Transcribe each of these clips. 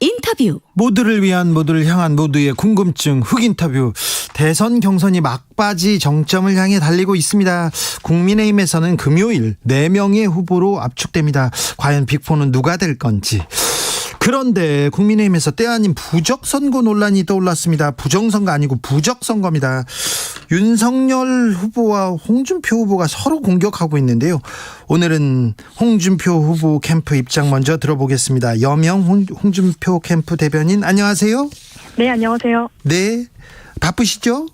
인터뷰. 모두를 위한, 모두를 향한, 모두의 궁금증 흑 인터뷰. 대선 경선이 막바지 정점을 향해 달리고 있습니다. 국민의힘에서는 금요일 4명의 후보로 압축됩니다. 과연 빅4는 누가 될 건지. 그런데 국민의힘에서 때 아닌 부적선거 논란이 떠올랐습니다. 부정선거 아니고 부적선거입니다. 윤석열 후보와 홍준표 후보가 서로 공격하고 있는데요. 오늘은 홍준표 후보 캠프 입장 먼저 들어보겠습니다. 여명 홍준표 캠프 대변인, 안녕하세요. 네, 안녕하세요. 네, 바쁘시죠?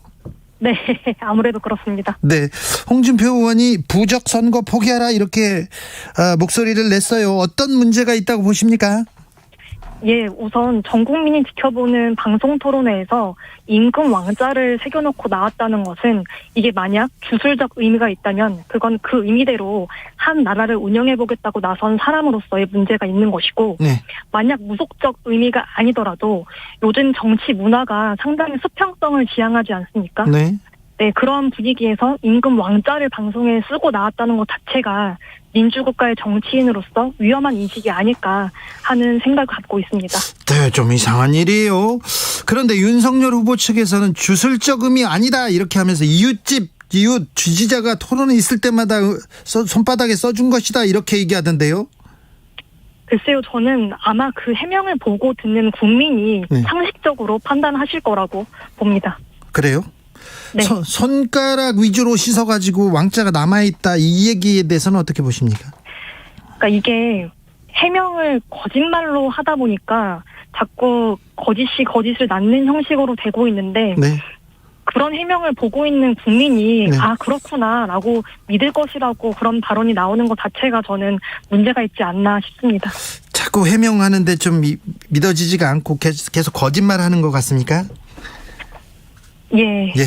네, 아무래도 그렇습니다. 네, 홍준표 의원이 부적선거 포기하라 이렇게 목소리를 냈어요. 어떤 문제가 있다고 보십니까? 예, 우선 전 국민이 지켜보는 방송 토론회에서 임금 왕자를 새겨놓고 나왔다는 것은, 이게 만약 주술적 의미가 있다면 그건 그 의미대로 한 나라를 운영해보겠다고 나선 사람으로서의 문제가 있는 것이고, 네. 만약 무속적 의미가 아니더라도 요즘 정치 문화가 상당히 수평성을 지향하지 않습니까? 네. 네, 그런 분위기에서 임금 왕자를 방송에 쓰고 나왔다는 것 자체가 민주국가의 정치인으로서 위험한 인식이 아닐까 하는 생각을 갖고 있습니다. 네, 좀 이상한 일이에요. 그런데 윤석열 후보 측에서는 주술적 의미 아니다 이렇게 하면서 이웃 지지자가 토론에 있을 때마다 손바닥에 써준 것이다 이렇게 얘기하던데요. 글쎄요, 저는 아마 그 해명을 보고 듣는 국민이 네. 상식적으로 판단하실 거라고 봅니다. 그래요? 네. 손가락 위주로 씻어가지고 왕자가 남아있다 이 얘기에 대해서는 어떻게 보십니까? 그러니까 이게 해명을 거짓말로 하다 보니까 자꾸 거짓이 거짓을 낳는 형식으로 되고 있는데, 네. 그런 해명을 보고 있는 국민이 네. 아, 그렇구나라고 믿을 것이라고 그런 발언이 나오는 것 자체가 저는 문제가 있지 않나 싶습니다. 자꾸 해명하는데 좀 믿어지지가 않고 계속 거짓말하는 것 같습니까? 예. 예.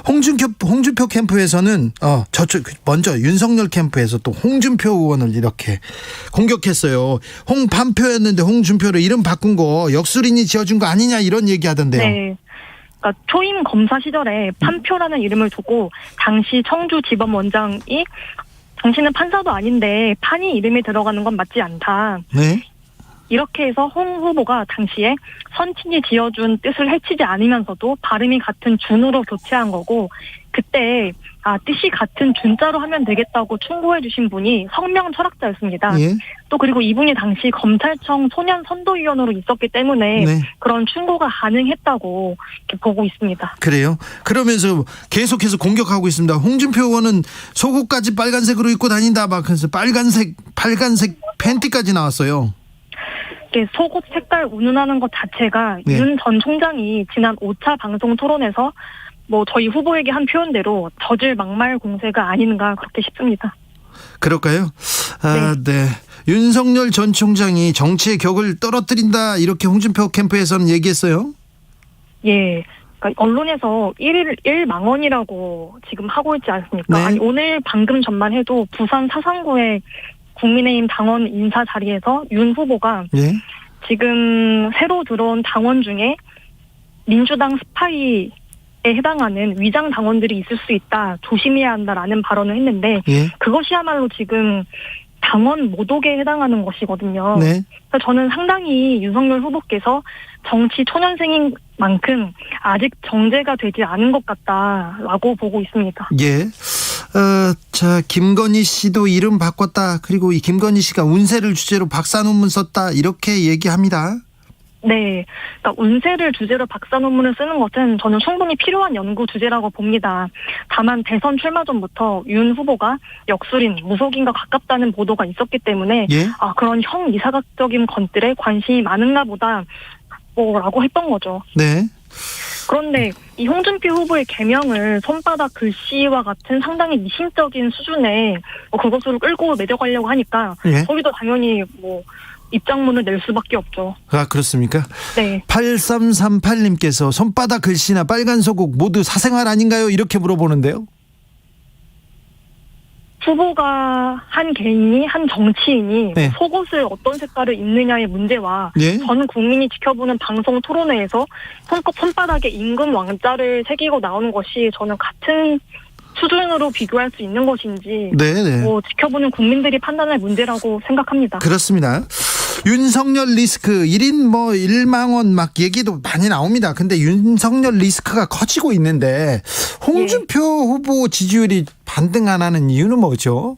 홍준표 캠프에서는 저쪽 먼저 윤석열 캠프에서 또 홍준표 의원을 이렇게 공격했어요. 홍반표였는데 홍준표를 이름 바꾼 거 역술인이 지어준 거 아니냐 이런 얘기하던데요. 네. 그러니까 초임 검사 시절에 판표라는 이름을 두고 당시 청주지검원장이 당신은 판사도 아닌데 판이 이름에 들어가는 건 맞지 않다. 네. 이렇게 해서 홍 후보가 당시에 선친이 지어준 뜻을 해치지 않으면서도 발음이 같은 준으로 교체한 거고, 그때 뜻이 같은 준자로 하면 되겠다고 충고해 주신 분이 성명 철학자였습니다. 예. 또 그리고 이분이 당시 검찰청 소년 선도위원으로 있었기 때문에 네. 그런 충고가 가능했다고 이렇게 보고 있습니다. 그래요? 그러면서 계속해서 공격하고 있습니다. 홍준표 의원은 속옷까지 빨간색으로 입고 다닌다 막 그래서 빨간색 팬티까지 나왔어요. 속옷 색깔 운운하는 것 자체가 네. 윤 전 총장이 지난 5차 방송 토론에서 저희 후보에게 한 표현대로 저질 막말 공세가 아닌가 그렇게 싶습니다. 그럴까요? 네. 윤석열 전 총장이 정치의 격을 떨어뜨린다 이렇게 홍준표 캠프에서는 얘기했어요. 예. 그러니까 언론에서 일망언이라고 지금 하고 있지 않습니까? 네. 아니, 오늘 방금 전만 해도 부산 사상구의 국민의힘 당원 인사 자리에서 윤 후보가 예. 지금 새로 들어온 당원 중에 민주당 스파이에 해당하는 위장 당원들이 있을 수 있다, 조심해야 한다라는 발언을 했는데, 예. 그것이야말로 지금 당원 모독에 해당하는 것이거든요. 네. 그래서 저는 상당히 윤석열 후보께서 정치 초년생인 만큼 아직 정제가 되지 않은 것 같다라고 보고 있습니다. 예. 자, 김건희 씨도 이름 바꿨다. 그리고 이 김건희 씨가 운세를 주제로 박사 논문 썼다. 이렇게 얘기합니다. 네. 그러니까 운세를 주제로 박사 논문을 쓰는 것은 저는 충분히 필요한 연구 주제라고 봅니다. 다만 대선 출마 전부터 윤 후보가 역술인, 무속인과 가깝다는 보도가 있었기 때문에 예. 그런 형이사각적인 것들에 관심이 많은가 보다 라고 했던 거죠. 네. 그런데 이 홍준표 후보의 개명을 손바닥 글씨와 같은 상당히 미심적인 수준의 그것으로 끌고 내려가려고 하니까 예. 저희도 당연히 입장문을 낼 수밖에 없죠. 그렇습니까? 네. 8338님께서 손바닥 글씨나 빨간 소국 모두 사생활 아닌가요? 이렇게 물어보는데요. 후보가 한 개인이, 한 정치인이 네. 속옷을 어떤 색깔을 입느냐의 문제와 예? 전 국민이 지켜보는 방송 토론회에서 손바닥에 임금 왕자를 새기고 나오는 것이 저는 같은 수준으로 비교할 수 있는 것인지 네네. 지켜보는 국민들이 판단할 문제라고 생각합니다. 그렇습니다. 윤석열 리스크 1인 뭐 1만 원 막 얘기도 많이 나옵니다. 근데 윤석열 리스크가 커지고 있는데 홍준표 후보 지지율이 반등 안 하는 이유는 뭐죠?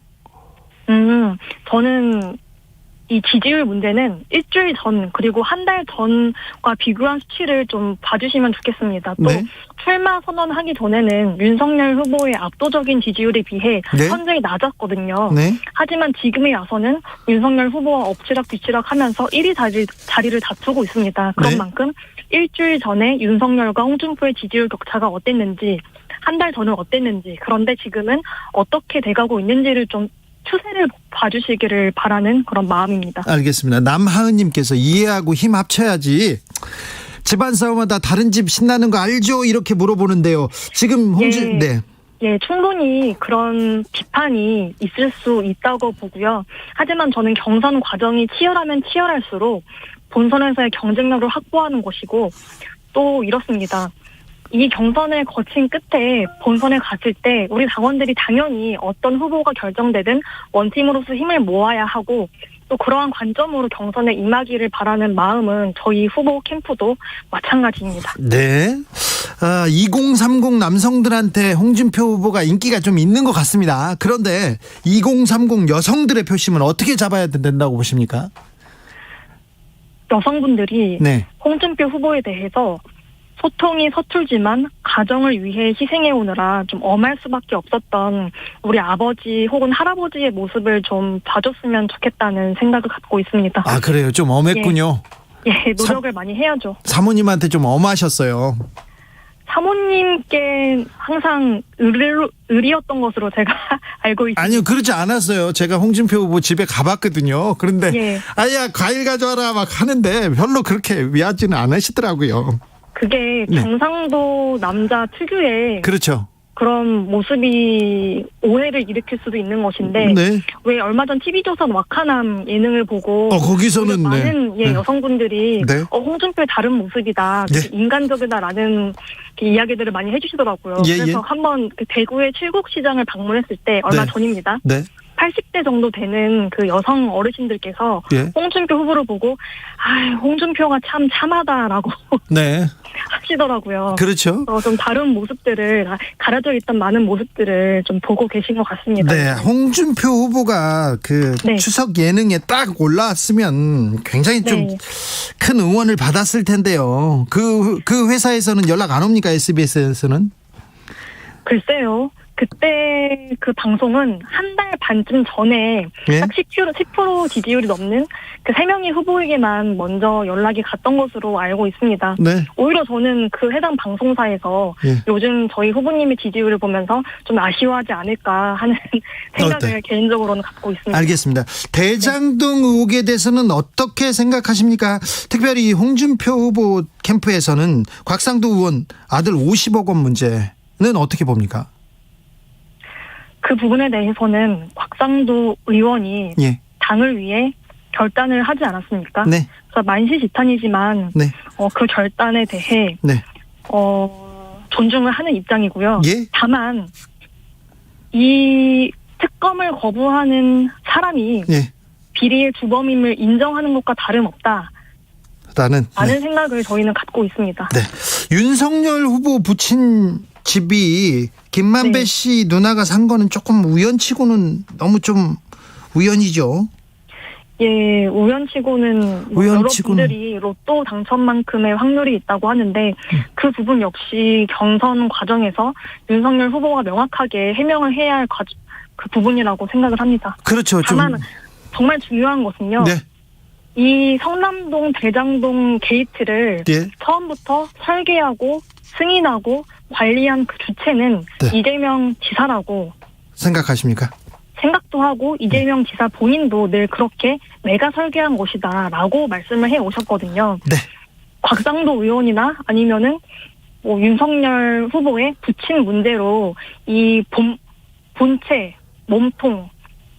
저는 이 지지율 문제는 일주일 전 그리고 한 달 전과 비교한 수치를 좀 봐주시면 좋겠습니다. 또 네. 출마 선언하기 전에는 윤석열 후보의 압도적인 지지율에 비해 네. 현저히 낮았거든요. 네. 하지만 지금에 와서는 윤석열 후보와 엎치락 뒤치락 하면서 1위 자리를 다투고 있습니다. 그런 네. 만큼 일주일 전에 윤석열과 홍준표의 지지율 격차가 어땠는지, 한 달 전은 어땠는지, 그런데 지금은 어떻게 돼가고 있는지를 좀 추세를 봐주시기를 바라는 그런 마음입니다. 알겠습니다. 남하은님께서 이해하고 힘 합쳐야지. 집안 싸움하다 다른 집 신나는 거 알죠? 이렇게 물어보는데요. 지금 네. 예, 충분히 그런 비판이 있을 수 있다고 보고요. 하지만 저는 경선 과정이 치열하면 치열할수록 본선에서의 경쟁력을 확보하는 것이고 또 이렇습니다. 이 경선을 거친 끝에 본선에 갔을 때 우리 당원들이 당연히 어떤 후보가 결정되든 원팀으로서 힘을 모아야 하고 또 그러한 관점으로 경선에 임하기를 바라는 마음은 저희 후보 캠프도 마찬가지입니다. 네. 2030 남성들한테 홍준표 후보가 인기가 좀 있는 것 같습니다. 그런데 2030 여성들의 표심은 어떻게 잡아야 된다고 보십니까? 여성분들이 네. 홍준표 후보에 대해서 소통이 서툴지만 가정을 위해 희생해 오느라 좀 엄할 수밖에 없었던 우리 아버지 혹은 할아버지의 모습을 좀 봐줬으면 좋겠다는 생각을 갖고 있습니다. 아, 그래요. 좀 엄했군요. 예, 노력을 많이 해야죠. 사모님한테 좀 엄하셨어요. 사모님께 항상 의리였던 것으로 제가 알고 있습니다. 아니요, 그렇지 않았어요. 제가 홍준표 후보 집에 가봤거든요. 그런데 예. 아야 과일 가져와라 막 하는데 별로 그렇게 위하지는 않으시더라고요. 그게 네. 경상도 남자 특유의 그렇죠. 그런 모습이 오해를 일으킬 수도 있는 것인데 네. 왜 얼마 전 TV조선 와카남 예능을 보고 거기서는 많은 네. 여성분들이 네. 홍준표의 다른 모습이다, 네. 인간적이다라는 이야기들을 많이 해주시더라고요. 예, 그래서 예. 한번 그 대구의 칠곡시장을 방문했을 때 얼마 네. 전입니다. 네. 80대 정도 되는 그 여성 어르신들께서 예. 홍준표 후보를 보고 홍준표가 참 참하다라고 네. 하시더라고요. 그렇죠. 좀 다른 모습들을 가려져 있던 많은 모습들을 좀 보고 계신 것 같습니다. 네, 홍준표 후보가 그 네. 추석 예능에 딱 올라왔으면 굉장히 좀 네. 큰 응원을 받았을 텐데요. 그 회사에서는 연락 안 옵니까? SBS에서는? 글쎄요. 그때 그 방송은 한 달 반쯤 전에 예? 딱 10% 지지율이 넘는 그 3명의 후보에게만 먼저 연락이 갔던 것으로 알고 있습니다. 네. 오히려 저는 그 해당 방송사에서 예. 요즘 저희 후보님의 지지율을 보면서 좀 아쉬워하지 않을까 하는 생각을 네. 개인적으로는 갖고 있습니다. 알겠습니다. 대장동 의혹에 대해서는 어떻게 생각하십니까? 특별히 홍준표 후보 캠프에서는 곽상도 의원 아들 50억 원 문제는 어떻게 봅니까? 그 부분에 대해서는 곽상도 의원이 예. 당을 위해 결단을 하지 않았습니까? 네. 그래서 만시지탄이지만 네. 그 결단에 대해 네. 존중을 하는 입장이고요. 예. 다만 이 특검을 거부하는 사람이 예. 비리의 주범임을 인정하는 것과 다름없다. 라는 라는 생각을 저희는 갖고 있습니다. 네. 윤석열 후보 부친 집이 김만배 네. 씨 누나가 산 거는 조금 우연치고는 너무 좀 우연이죠. 예, 우연치고는 우연치고는. 여러분들이 로또 당첨만큼의 확률이 있다고 하는데 그 부분 역시 경선 과정에서 윤석열 후보가 명확하게 해명을 해야 할 그 부분이라고 생각을 합니다. 그렇죠. 좀. 다만 정말 중요한 것은요. 네. 이 성남동 대장동 게이트를 예. 처음부터 설계하고 승인하고 관리한 그 주체는 네. 이재명 지사라고 생각하십니까? 생각도 하고 이재명 지사 본인도 늘 그렇게 내가 설계한 것이다라고 말씀을 해 오셨거든요. 네. 곽상도 의원이나 아니면은 윤석열 후보의 부친 문제로 이 본체, 몸통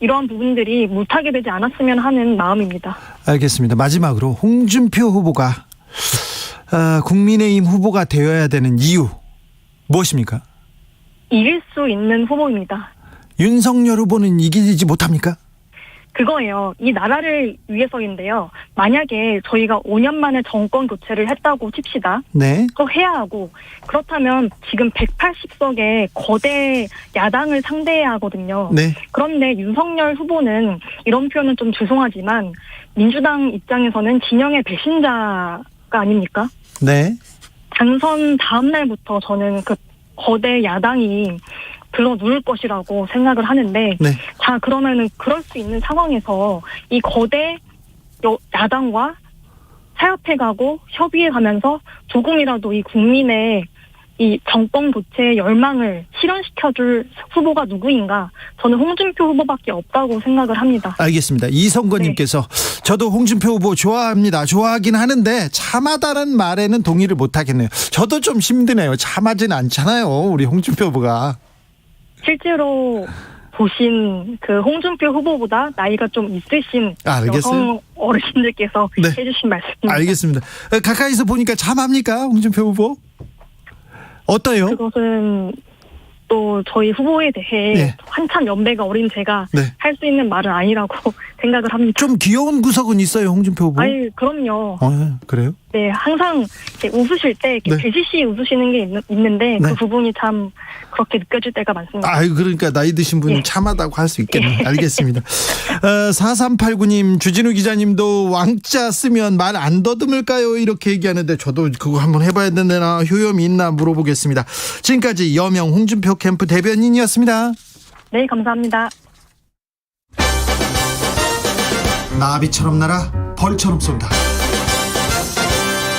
이러한 부분들이 물타게 되지 않았으면 하는 마음입니다. 알겠습니다. 마지막으로 홍준표 후보가 국민의힘 후보가 되어야 되는 이유 무엇입니까? 이길 수 있는 후보입니다. 윤석열 후보는 이기지 못합니까? 그거예요. 이 나라를 위해서인데요. 만약에 저희가 5년 만에 정권 교체를 했다고 칩시다. 네. 또 해야 하고 그렇다면 지금 180석의 거대 야당을 상대해야 하거든요. 네. 그런데 윤석열 후보는 이런 표현은 좀 죄송하지만 민주당 입장에서는 진영의 배신자가 아닙니까? 네. 당선 다음 날부터 저는 그 거대 야당이 들어 누울 것이라고 생각을 하는데 네. 자 그러면은 그럴 수 있는 상황에서 이 거대 야당과 타협해가고 협의해가면서 조금이라도 이 국민의 이 정권 교체의 열망을 실현시켜줄 후보가 누구인가? 저는 홍준표 후보밖에 없다고 생각을 합니다. 알겠습니다. 이성권님께서 저도 홍준표 후보 좋아합니다. 좋아하긴 하는데 참하다는 말에는 동의를 못하겠네요. 저도 좀 힘드네요. 참하진 않잖아요. 우리 홍준표 후보가. 실제로 보신 그 홍준표 후보보다 나이가 좀 있으신 알겠어요. 여성 어르신들께서 네. 해주신 말씀입니다. 알겠습니다. 가까이서 보니까 참합니까? 홍준표 후보? 어때요? 그것은 또 저희 후보에 대해 네. 한참 연배가 어린 제가 네. 할 수 있는 말은 아니라고 생각을 합니다. 좀 귀여운 구석은 있어요, 홍준표 후보? 아니 그럼요. 그래요? 네, 항상 이렇게 웃으실 때 이렇게 네. 배시시 웃으시는 게 있는데 네. 그 부분이 참 그렇게 느껴질 때가 많습니다. 아유, 그러니까 나이 드신 분은 예. 참하다고 할 수 있겠네요. 알겠습니다. 4389님, 주진우 기자님도 왕자 쓰면 말 안 더듬을까요? 이렇게 얘기하는데 저도 그거 한번 해봐야 되나 효험이 있나 물어보겠습니다. 지금까지 여명 홍준표 캠프 대변인이었습니다. 네, 감사합니다. 나비처럼 날아 벌처럼 쏜다.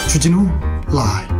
주진우 라이브.